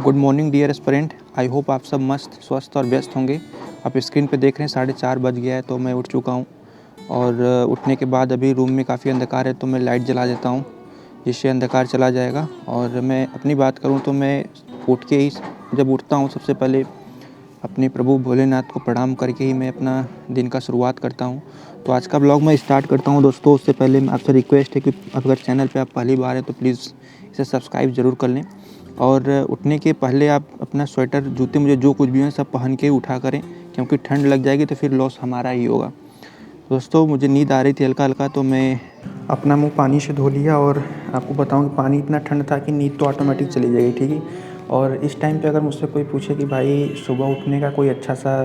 Good morning dear aspirant. I hope आप सब मस्त स्वस्थ और व्यस्त होंगे। आप स्क्रीन पे देख रहे हैं 4:30 बज गया है, तो मैं उठ चुका हूँ और उठने के बाद अभी रूम में काफ़ी अंधकार है, तो मैं लाइट जला देता हूँ जिससे अंधकार चला जाएगा। और मैं अपनी बात करूँ तो मैं उठ के ही जब उठता हूँ सबसे पहले अपने प्रभु भोलेनाथ को प्रणाम करके ही मैं अपना दिन का शुरुआत करता हूँ। तो आज का ब्लॉग मैं स्टार्ट करता हूँ दोस्तों। उससे पहले आपसे रिक्वेस्ट है कि अगर चैनल पे आप पहली बार हैं तो प्लीज़ इसे सब्सक्राइब ज़रूर कर लें। और उठने के पहले आप अपना स्वेटर, जूते, मुझे जो कुछ भी है सब पहन के उठा करें, क्योंकि ठंड लग जाएगी तो फिर लॉस हमारा ही होगा। दोस्तों मुझे नींद आ रही थी हल्का हल्का, तो मैं अपना मुंह पानी से धो लिया और आपको बताऊं कि पानी इतना ठंड था कि नींद तो ऑटोमेटिक चली जाएगी, ठीक है। और इस टाइम पे अगर मुझसे कोई पूछे कि भाई सुबह उठने का कोई अच्छा सा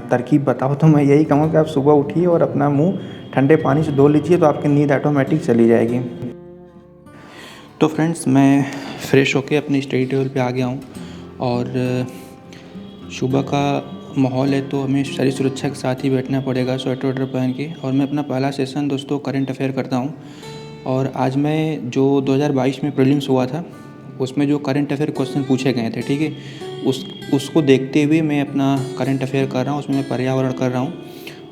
तरकीब बताओ, तो मैं यही कहूँगा कि आप सुबह उठिए और अपना मुंह ठंडे पानी से धो लीजिए, तो आपकी नींद ऑटोमेटिक चली जाएगी। तो फ्रेंड्स, मैं फ़्रेश होके अपनी स्टडी टेबल पे आ गया हूँ और सुबह का माहौल है तो हमें शरीर सुरक्षा के साथ ही बैठना पड़ेगा स्वेटर वेटर पहन के। और मैं अपना पहला सेशन दोस्तों करंट अफेयर करता हूँ। और आज मैं जो 2022 में प्रीलिम्स हुआ था उसमें जो करंट अफेयर क्वेश्चन पूछे गए थे, ठीक है, उसको देखते हुए मैं अपना करंट अफेयर कर रहा हूँ। उसमें मैं पर्यावरण कर रहा हूँ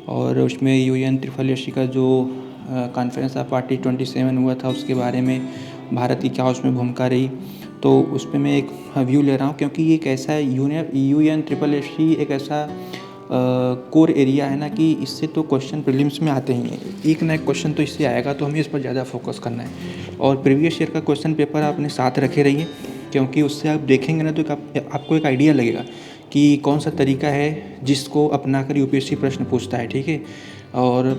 और उसमें UNSSS का जो कॉन्फ्रेंस ऑफ पार्टी 27 हुआ था उसके बारे में भारत की क्या उसमें भूमिका रही, तो उस पर मैं एक व्यू ले रहा हूँ। क्योंकि ये एक ऐसा UNSSS एक ऐसा कोर एरिया है ना कि इससे तो क्वेश्चन प्रीलिम्स में आते ही हैं, एक ना एक क्वेश्चन तो इससे आएगा, तो हमें इस पर ज़्यादा फोकस करना है। और प्रीवियस ईयर का क्वेश्चन पेपर आप अपने साथ रखे रहिए, क्योंकि उससे आप देखेंगे ना तो आपको एक आइडिया लगेगा कि कौन सा तरीका है जिसको अपना कर UPSC प्रश्न पूछता है, ठीक है। और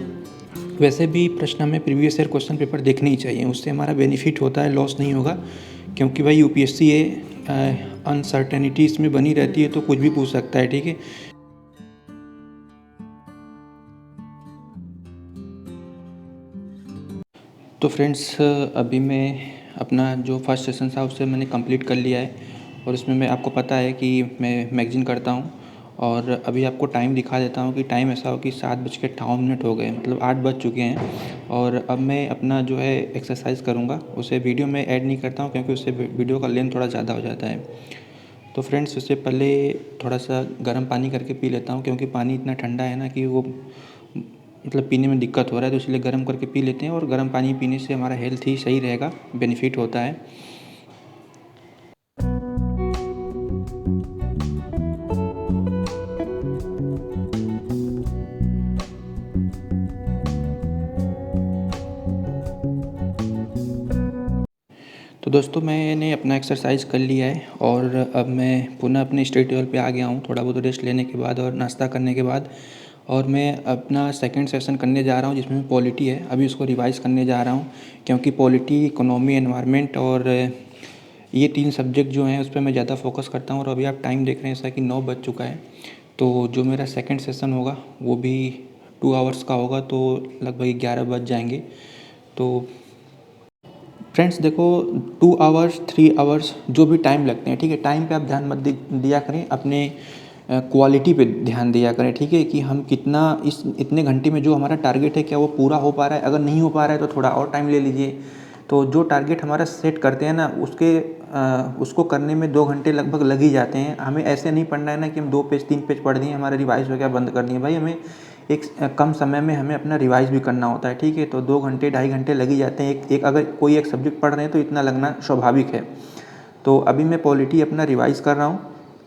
वैसे भी प्रश्न हमें प्रीवियस ईयर क्वेश्चन पेपर देखने ही चाहिए, उससे हमारा बेनिफिट होता है, लॉस नहीं होगा। क्योंकि भाई UPSC है, अनसर्टेनिटी इसमें बनी रहती है, तो कुछ भी पूछ सकता है, ठीक है। तो फ्रेंड्स, अभी मैं अपना जो फर्स्ट सेशन था उससे मैंने कंप्लीट कर लिया है और इसमें मैं, आपको पता है कि मैं मैगज़ीन करता हूँ। और अभी आपको टाइम दिखा देता हूँ कि टाइम ऐसा हो कि 7:58 हो गए, मतलब 8 बज चुके हैं। और अब मैं अपना जो है एक्सरसाइज करूँगा, उसे वीडियो में ऐड नहीं करता हूँ क्योंकि उससे वीडियो का लेंथ थोड़ा ज़्यादा हो जाता है। तो फ्रेंड्स, उससे पहले थोड़ा सा गर्म पानी करके पी लेता हूँ, क्योंकि पानी इतना ठंडा है ना कि वो मतलब पीने में दिक्कत हो रहा है, तो इसलिए गर्म करके पी लेते हैं। और गर्म पानी पीने से हमारा हेल्थ ही सही रहेगा, बेनिफिट होता है। तो दोस्तों, मैंने अपना एक्सरसाइज कर लिया है और अब मैं पुनः अपने स्टडी टेबल पे आ गया हूँ थोड़ा बहुत रेस्ट लेने के बाद और नाश्ता करने के बाद। और मैं अपना सेकंड सेशन करने जा रहा हूँ जिसमें पॉलिटी है। अभी उसको रिवाइज करने जा रहा हूँ, क्योंकि पॉलिटी, इकोनॉमी, एनवायरनमेंट और ये 3 सब्जेक्ट जो हैं उस पर मैं ज़्यादा फोकस करता हूँ। और अभी आप टाइम देख रहे हैं ऐसा कि 9 बज चुका है, तो जो मेरा सेकंड सेशन होगा वो भी 2 आवर्स का होगा, तो लगभग 11 बज जाएंगे। तो फ्रेंड्स देखो, 2 आवर्स 3 आवर्स जो भी टाइम लगते हैं, ठीक है, टाइम पे आप ध्यान मत दिया करें, अपने क्वालिटी पे ध्यान दिया करें, ठीक है, कि हम कितना इस इतने घंटे में जो हमारा टारगेट है क्या वो पूरा हो पा रहा है। अगर नहीं हो पा रहा है तो थोड़ा और टाइम ले लीजिए। तो जो टारगेट हमारा सेट करते हैं ना उसको करने में 2 घंटे लगभग लग ही जाते हैं। हमें ऐसे नहीं पढ़ना है ना कि हम 2 पेज 3 पेज पढ़ दिए, हमारा रिवाइज वगैरह बंद कर दिए। भाई हमें एक कम समय में हमें अपना रिवाइज भी करना होता है, ठीक है। तो 2 घंटे 2.5 घंटे लग ही जाते हैं एक अगर कोई एक सब्जेक्ट पढ़ रहे हैं तो इतना लगना स्वाभाविक है। तो अभी मैं पॉलिटी अपना रिवाइज़ कर रहा हूँ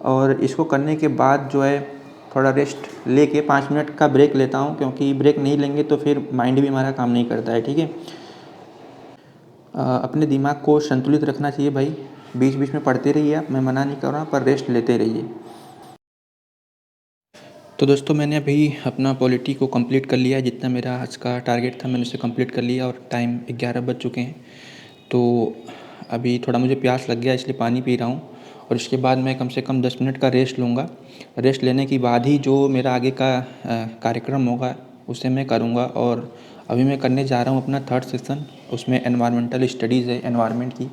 और इसको करने के बाद जो है थोड़ा रेस्ट लेके 5 मिनट का ब्रेक लेता हूँ, क्योंकि ब्रेक नहीं लेंगे तो फिर माइंड भी हमारा काम नहीं करता है, ठीक है। अपने दिमाग को संतुलित रखना चाहिए भाई, बीच बीच में पढ़ते रहिए आप, मैं मना नहीं कर रहा, पर रेस्ट लेते रहिए। तो दोस्तों, मैंने अभी अपना पॉलिटी को कंप्लीट कर लिया है। जितना मेरा आज का टारगेट था मैंने उसे कंप्लीट कर लिया और टाइम 11 बज चुके हैं। तो अभी थोड़ा मुझे प्यास लग गया इसलिए पानी पी रहा हूँ और उसके बाद मैं कम से कम 10 मिनट का रेस्ट लूँगा। रेस्ट लेने के बाद ही जो मेरा आगे का कार्यक्रम होगा उसे मैं करूँगा। और अभी मैं करने जा रहा हूँ अपना थर्ड सेशन, उसमें एनवायरमेंटल स्टडीज़ है, एनवायरनमेंट की।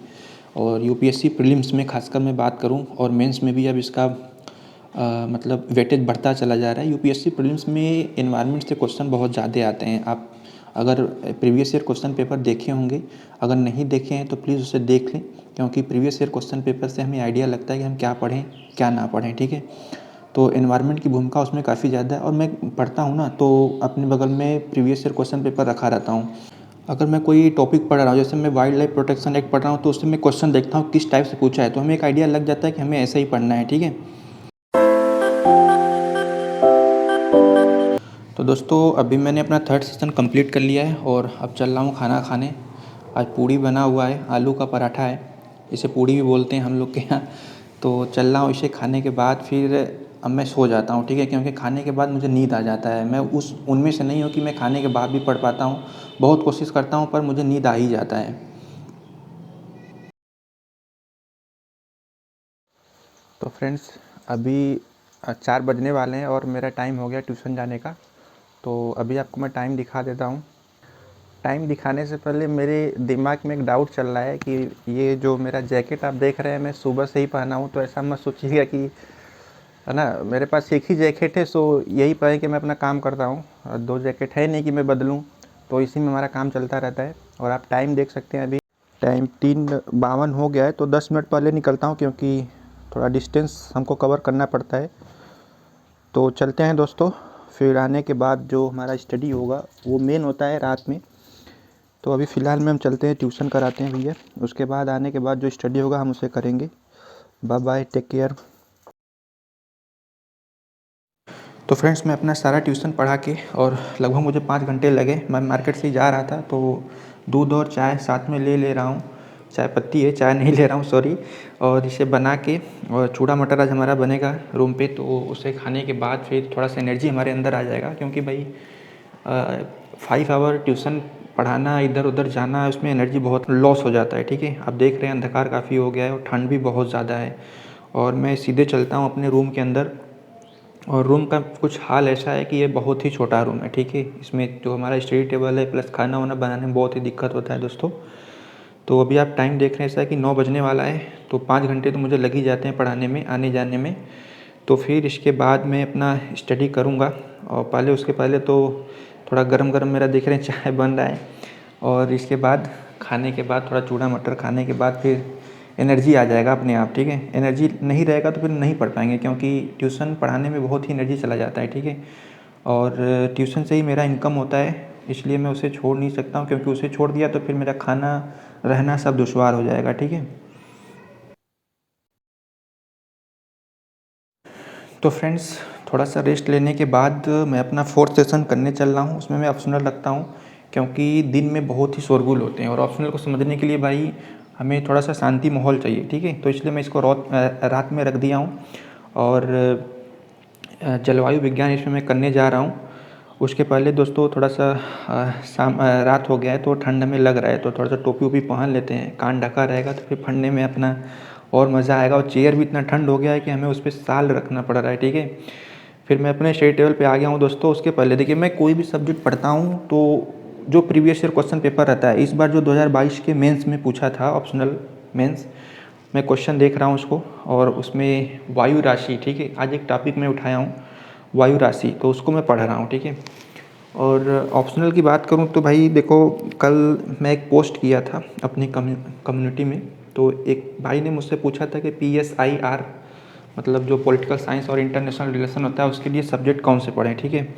और UPSC प्रीलिम्स में खासकर मैं बात करूँ और मेंस में भी अब इसका मतलब वेटेज बढ़ता चला जा रहा है। UPSC प्रीलिम्स में एनवायरनमेंट से क्वेश्चन बहुत ज़्यादा आते हैं। आप अगर प्रीवियस ईयर क्वेश्चन पेपर देखे होंगे, अगर नहीं देखे हैं तो प्लीज़ उसे देख लें, क्योंकि प्रीवियस ईयर क्वेश्चन पेपर से हमें आइडिया लगता है कि हम क्या पढ़ें क्या ना पढ़ें, ठीक है। तो एनवायरनमेंट की भूमिका उसमें काफ़ी ज़्यादा है, और मैं पढ़ता हूँ ना तो अपने बगल में प्रीवियस ईयर क्वेश्चन पेपर रखा रहता हूँ। अगर मैं कोई टॉपिक पढ़ रहा हूँ, जैसे मैं वाइल्ड लाइफ प्रोटेक्शन एक्ट पढ़ रहा हूँ, तो उससे मैं क्वेश्चन देखता हूँ किस टाइप से पूछा है, तो हमें एक आइडिया लग जाता है कि हमें ऐसा ही पढ़ना है, ठीक है। तो दोस्तों अभी मैंने अपना थर्ड सेशन कंप्लीट कर लिया है और अब चल रहा हूँ खाना खाने। आज पूड़ी बना हुआ है, आलू का पराठा है, इसे पूड़ी भी बोलते हैं हम लोग के यहाँ। तो चल रहा हूँ, इसे खाने के बाद फिर अब मैं सो जाता हूँ, ठीक है, क्योंकि खाने के बाद मुझे नींद आ जाता है। मैं उनमें से नहीं हूँ कि मैं खाने के बाद भी पढ़ पाता हूँ, बहुत कोशिश करता हूँ पर मुझे नींद आ ही जाता है। तो फ्रेंड्स अभी 4 बजने वाले हैं और मेरा टाइम हो गया ट्यूशन जाने का। तो अभी आपको मैं टाइम दिखा देता हूँ। टाइम दिखाने से पहले मेरे दिमाग में एक डाउट चल रहा है कि ये जो मेरा जैकेट आप देख रहे हैं मैं सुबह से ही पहना हूँ, तो ऐसा मत सोचिएगा कि, है ना, मेरे पास एक ही जैकेट है, सो यही पहन के मैं अपना काम करता हूँ। 2 जैकेट है नहीं कि मैं बदलूँ, तो इसी में हमारा काम चलता रहता है। और आप टाइम देख सकते हैं, अभी टाइम 3:52 हो गया है, तो 10 मिनट पहले निकलता हूँ क्योंकि थोड़ा डिस्टेंस हमको कवर करना पड़ता है। तो चलते हैं दोस्तों। फिर आने के बाद जो हमारा स्टडी होगा वो मेन होता है रात में। तो अभी फ़िलहाल में हम चलते हैं, ट्यूशन कराते हैं भैया, उसके बाद आने के बाद जो स्टडी होगा हम उसे करेंगे। Bye bye, take care. तो फ्रेंड्स मैं अपना सारा ट्यूशन पढ़ा के, और लगभग मुझे 5 घंटे लगे। मैं मार्केट से ही जा रहा था, तो दूध और चाय साथ में ले रहा हूँ। चाय पत्ती है, चाय नहीं ले रहा हूँ, सॉरी। और इसे बना के, और चूड़ा मटर आज हमारा बनेगा रूम पे, तो उसे खाने के बाद फिर थोड़ा सा एनर्जी हमारे अंदर आ जाएगा, क्योंकि भाई 5 आवर ट्यूशन पढ़ाना, इधर उधर जाना, उसमें एनर्जी बहुत लॉस हो जाता है, ठीक है। आप देख रहे हैं अंधकार काफ़ी हो गया है और ठंड भी बहुत ज़्यादा है। और मैं सीधे चलता हूँ अपने रूम के अंदर, और रूम का कुछ हाल ऐसा है कि ये बहुत ही छोटा रूम है, ठीक है। इसमें जो हमारा स्टडी टेबल है प्लस खाना वाना बनाने में बहुत ही दिक्कत होता है दोस्तों। तो अभी आप टाइम देख रहे हैं ऐसा कि 9 बजने वाला है, तो 5 घंटे तो मुझे लग ही जाते हैं पढ़ाने में, आने जाने में। तो फिर इसके बाद मैं अपना स्टडी करूँगा, और उसके पहले तो थोड़ा गरम गरम मेरा देख रहे हैं चाय बन रहा है, और इसके बाद खाने के बाद थोड़ा चूड़ा मटर खाने के बाद फिर एनर्जी आ जाएगा अपने आप, ठीक है। एनर्जी नहीं रहेगा तो फिर नहीं पढ़ पाएंगे, क्योंकि ट्यूशन पढ़ाने में बहुत ही एनर्जी चला जाता है, ठीक है। और ट्यूशन से ही मेरा इनकम होता है, इसलिए मैं उसे छोड़ नहीं सकता हूँ, क्योंकि उसे छोड़ दिया तो फिर मेरा खाना रहना सब दुश्वार हो जाएगा, ठीक है। तो फ्रेंड्स थोड़ा सा रेस्ट लेने के बाद मैं अपना 4th सेशन करने चल रहा हूँ। उसमें मैं ऑप्शनल रखता हूँ, क्योंकि दिन में बहुत ही शोरगुल होते हैं, और ऑप्शनल को समझने के लिए भाई हमें थोड़ा सा शांति माहौल चाहिए, ठीक है। तो इसलिए मैं इसको रात में रख दिया हूँ। और जलवायु विज्ञान इसमें मैं करने जा रहा हूँ। उसके पहले दोस्तों थोड़ा सा रात हो गया है, तो ठंड में लग रहा है, तो थोड़ा सा टोपी वोपी पहन लेते हैं, कान ढका रहेगा तो फिर पढ़ने में अपना और मज़ा आएगा। और चेयर भी इतना ठंड हो गया है कि हमें उस पर शाल रखना पड़ रहा है, ठीक है। फिर मैं अपने स्टडी टेबल पे आ गया हूँ दोस्तों। उसके पहले देखिए, मैं कोई भी सब्जेक्ट पढ़ता हूँ तो जो प्रीवियस ईयर क्वेश्चन पेपर रहता है, इस बार जो 2022 के मेंस में पूछा था, ऑप्शनल मेंस, मैं क्वेश्चन देख रहा हूँ उसको, और उसमें वायु राशि, ठीक है, आज एक टॉपिक मैं उठाया हूँ वायु राशि, तो उसको मैं पढ़ रहा हूँ, ठीक है। और ऑप्शनल की बात करूँ तो भाई देखो, कल मैं एक पोस्ट किया था अपनी कम्युनिटी में, तो एक भाई ने मुझसे पूछा था कि PSIR मतलब जो पॉलिटिकल साइंस और इंटरनेशनल रिलेशन होता है उसके लिए सब्जेक्ट कौन से पढ़ें, ठीक है।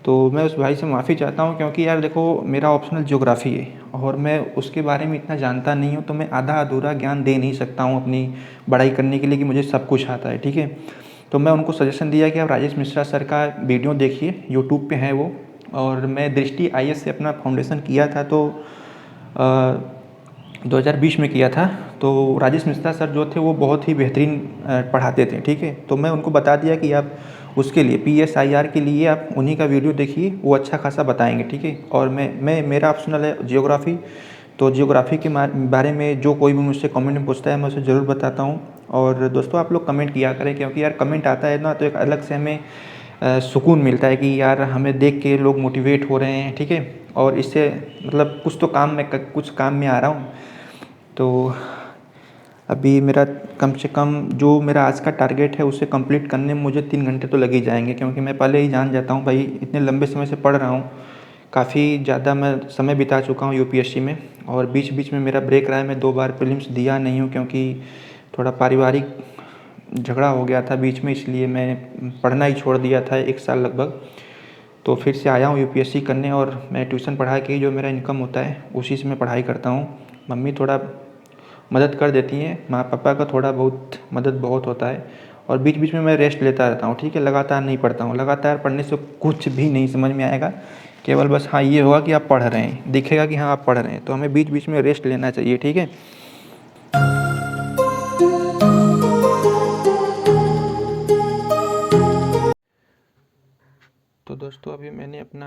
तो मैं उस भाई से माफ़ी चाहता हूँ, क्योंकि यार देखो मेरा ऑप्शनल ज्योग्राफी है और मैं उसके बारे में इतना जानता नहीं हूँ, तो मैं आधा अधूरा ज्ञान दे नहीं सकता हूँ अपनी पढ़ाई करने के लिए कि मुझे सब कुछ आता है, ठीक है। तो मैं उनको सजेशन दिया कि आप राजेश मिश्रा सर का वीडियो देखिए, यूट्यूब पे है वो। और मैं दृष्टि IAS से अपना फाउंडेशन किया था, तो 2020 में किया था। तो राजेश मिश्रा सर जो थे वो बहुत ही बेहतरीन पढ़ाते थे, ठीक है। तो मैं उनको बता दिया कि आप उसके लिए PSIR के लिए आप उन्हीं का वीडियो देखिए, वो अच्छा खासा बताएंगे, ठीक है। और मैं मेरा ऑप्शनल है जियोग्राफी, तो जियोग्राफी के बारे में जो कोई भी मुझसे कमेंट में पूछता है मैं उसे ज़रूर बताता हूँ। और दोस्तों आप लोग कमेंट किया करें, क्योंकि यार कमेंट आता है ना तो एक अलग से हमें सुकून मिलता है कि यार हमें देख के लोग मोटिवेट हो रहे हैं, ठीक है। और इससे मतलब कुछ तो काम में कुछ काम में आ रहा हूँ। तो अभी मेरा कम से कम जो मेरा आज का टारगेट है उसे कंप्लीट करने में मुझे 3 घंटे तो लग ही जाएंगे, क्योंकि मैं पहले ही जान जाता हूँ भाई इतने लंबे समय से पढ़ रहा हूँ काफ़ी ज़्यादा मैं समय बिता चुका हूँ यूपीएससी में, और बीच बीच में मेरा ब्रेक रहा है। मैं 2 बार प्रीलिम्स दिया नहीं हूँ क्योंकि थोड़ा पारिवारिक झगड़ा हो गया था बीच में, इसलिए मैं पढ़ना ही छोड़ दिया था 1 साल लगभग। तो फिर से आया हूँ यूपीएससी करने, और मैं ट्यूशन पढ़ा के जो मेरा इनकम होता है उसी से मैं पढ़ाई करता हूँ। मम्मी थोड़ा मदद कर देती हैं, माँ पापा का थोड़ा बहुत मदद बहुत होता है, और बीच बीच में मैं रेस्ट लेता रहता हूँ, ठीक है। लगातार नहीं पढ़ता हूँ, लगातार पढ़ने से कुछ भी नहीं समझ में आएगा। केवल बस हाँ ये होगा कि आप पढ़ रहे हैं, दिखेगा कि हाँ आप पढ़ रहे हैं, तो हमें बीच बीच में रेस्ट लेना चाहिए, ठीक है। तो दोस्तों अभी मैंने अपना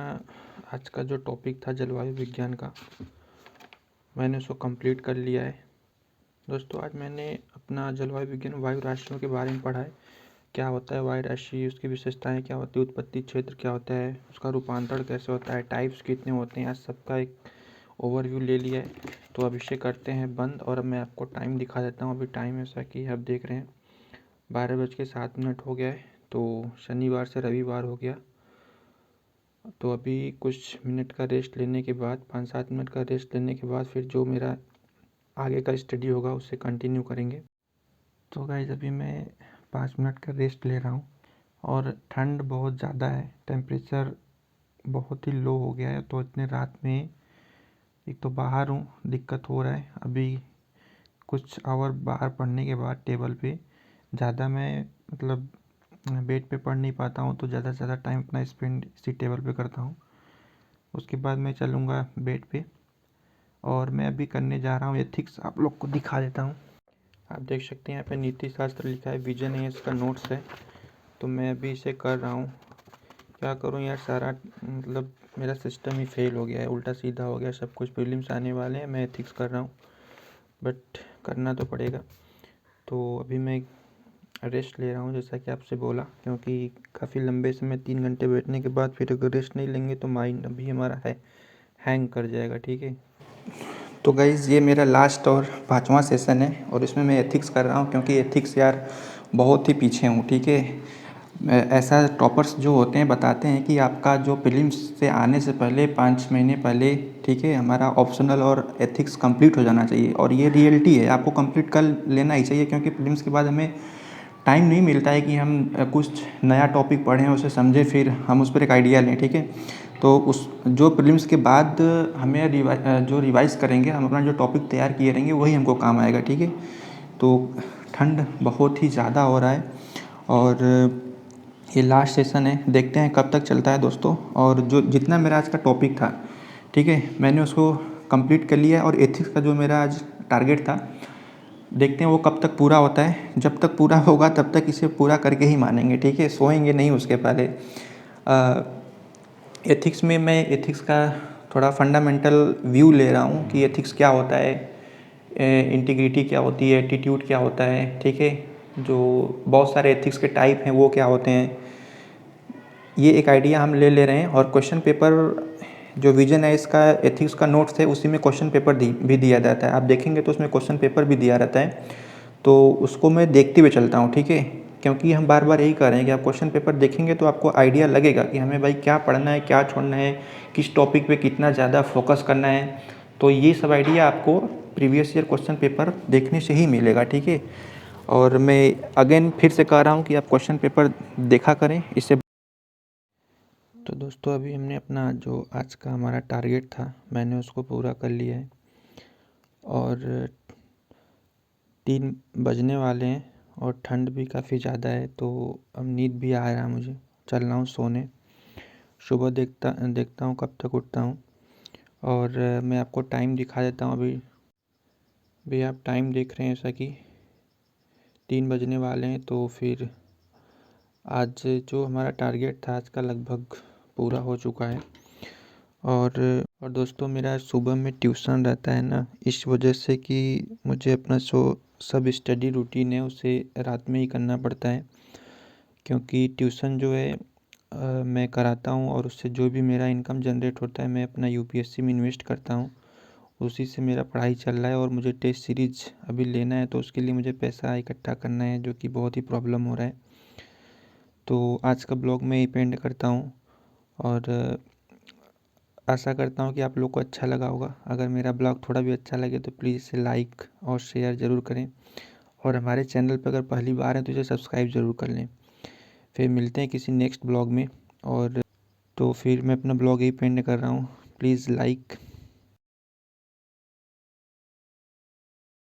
आज का जो टॉपिक था जलवायु विज्ञान का, मैंने उसको कंप्लीट कर लिया है। दोस्तों आज मैंने अपना जलवायु विज्ञान वायु राशियों के बारे में पढ़ा है। क्या होता है वायु राशि, उसकी विशेषताएं क्या होती है, उत्पत्ति क्षेत्र क्या होता है, उसका रूपांतरण कैसे होता है, टाइप्स कितने होते हैं, आज सबका एक ओवरव्यू ले लिया है। तो अब इसे करते हैं बंद, और अब मैं आपको टाइम दिखा देता हूँ। अभी टाइम ऐसा कि आप देख रहे हैं 12:07 हो गया है। तो शनिवार से रविवार हो गया। तो अभी कुछ मिनट का रेस्ट लेने के बाद, 5-7 मिनट का रेस्ट लेने के बाद फिर जो मेरा आगे का स्टडी होगा उससे कंटिन्यू करेंगे। तो गाइस अभी मैं 5 मिनट का रेस्ट ले रहा हूँ, और ठंड बहुत ज़्यादा है, टेम्परेचर बहुत ही लो हो गया है। तो इतने रात में एक तो बाहर हूँ, दिक्कत हो रहा है। अभी कुछ आवर बाहर पढ़ने के बाद टेबल पे ज़्यादा मैं मतलब बेड पे पढ़ नहीं पाता हूँ, तो ज़्यादा से ज़्यादा टाइम अपना स्पेंड इसी टेबल पे करता हूँ। उसके बाद मैं चलूँगा बेड पे, और मैं अभी करने जा रहा हूँ एथिक्स। आप लोग को दिखा देता हूँ। आप देख सकते हैं यहाँ पे नीति शास्त्र लिखा है, विजन है, इसका नोट्स है। तो मैं अभी इसे कर रहा हूँ। क्या करूँ यार, सारा मतलब मेरा सिस्टम ही फेल हो गया है, उल्टा सीधा हो गया सब कुछ। प्रीलिम्स आने वाले हैं, मैं एथिक्स कर रहा हूँ, बट करना तो पड़ेगा। तो अभी मैं रेस्ट ले रहा हूँ जैसा कि आपसे बोला, क्योंकि काफ़ी लंबे समय 3 घंटे बैठने के बाद फिर अगर रेस्ट नहीं लेंगे तो माइंड अभी हमारा हैंग कर जाएगा, ठीक है। तो गाइज़ ये मेरा लास्ट और 5वां सेशन है, और इसमें मैं एथिक्स कर रहा हूँ, क्योंकि एथिक्स यार बहुत ही पीछे हूँ, ठीक है। ऐसा टॉपर्स जो होते हैं बताते हैं कि आपका जो प्रीलिम्स से आने से पहले 5 महीने पहले, ठीक है, हमारा ऑप्शनल और एथिक्स कंप्लीट हो जाना चाहिए, और ये रियलिटी है, आपको कंप्लीट कर लेना ही चाहिए। क्योंकि प्रीलिम्स के बाद हमें टाइम नहीं मिलता है कि हम कुछ नया टॉपिक पढ़ें, उसे समझें, फिर हम उस पर एक आइडिया लें, ठीक है। तो उस जो प्रीलिम्स के बाद हमें जो रिवाइज़ करेंगे, हम अपना जो टॉपिक तैयार किए रहेंगे वही हमको काम आएगा, ठीक है। तो ठंड बहुत ही ज़्यादा हो रहा है, और ये लास्ट सेशन है, देखते हैं कब तक चलता है दोस्तों। और जो जितना मेरा आज का टॉपिक था, ठीक है, मैंने उसको कंप्लीट कर लिया है। और एथिक्स का जो मेरा आज टारगेट था, देखते हैं वो कब तक पूरा होता है। जब तक पूरा होगा तब तक इसे पूरा करके ही मानेंगे, ठीक है, सोएंगे नहीं उसके पहले। एथिक्स में मैं एथिक्स का थोड़ा फंडामेंटल व्यू ले रहा हूँ कि एथिक्स क्या होता है, इंटीग्रिटी क्या होती है, एटीट्यूड क्या होता है, ठीक है। जो बहुत सारे एथिक्स के टाइप हैं वो क्या होते हैं, ये एक आइडिया हम ले रहे हैं। और क्वेश्चन पेपर जो विजन है इसका, एथिक्स का नोट्स है, उसी में क्वेश्चन पेपर भी दिया जाता है। आप देखेंगे तो उसमें क्वेश्चन पेपर भी दिया रहता है, तो उसको मैं देखते हुए चलता हूँ, ठीक है। क्योंकि हम बार बार यही कह रहे हैं कि आप क्वेश्चन पेपर देखेंगे तो आपको आइडिया लगेगा कि हमें भाई क्या पढ़ना है, क्या छोड़ना है, किस टॉपिक पे कितना ज़्यादा फोकस करना है। तो ये सब आइडिया आपको प्रीवियस ईयर क्वेश्चन पेपर देखने से ही मिलेगा, ठीक है। और मैं अगेन फिर से कह रहा हूँ कि आप क्वेश्चन पेपर देखा करें, इससे। तो दोस्तों अभी हमने अपना जो आज का हमारा टारगेट था, मैंने उसको पूरा कर लिया है, और 3 बजने वाले हैं, और ठंड भी काफ़ी ज़्यादा है, तो अब नींद भी आ रहा है मुझे, चल रहा हूँ सोने। सुबह देखता हूँ कब तक उठता हूँ। और मैं आपको टाइम दिखा देता हूँ। अभी आप टाइम देख रहे हैं ऐसा कि 3 बजने वाले हैं। तो फिर आज जो हमारा टारगेट था आज का लगभग पूरा हो चुका है। और दोस्तों मेरा सुबह में ट्यूशन रहता है ना, इस वजह से कि मुझे अपना सब स्टडी रूटीन है उसे रात में ही करना पड़ता है। क्योंकि ट्यूशन जो है मैं कराता हूँ, और उससे जो भी मेरा इनकम जनरेट होता है मैं अपना यूपीएससी में इन्वेस्ट करता हूँ, उसी से मेरा पढ़ाई चल रहा है। और मुझे टेस्ट सीरीज अभी लेना है, तो उसके लिए मुझे पैसा इकट्ठा करना है, जो कि बहुत ही प्रॉब्लम हो रहा है। तो आज का ब्लॉग मैं यहीं पे एंड करता हूँ, और आशा करता हूँ कि आप लोग को अच्छा लगा होगा। अगर मेरा ब्लॉग थोड़ा भी अच्छा लगे तो प्लीज़ इसे लाइक और शेयर ज़रूर करें, और हमारे चैनल पर अगर पहली बार हैं तो इसे सब्सक्राइब ज़रूर कर लें। फिर मिलते हैं किसी नेक्स्ट ब्लॉग में, और तो फिर मैं अपना ब्लॉग यही पेंड कर रहा हूँ। Please like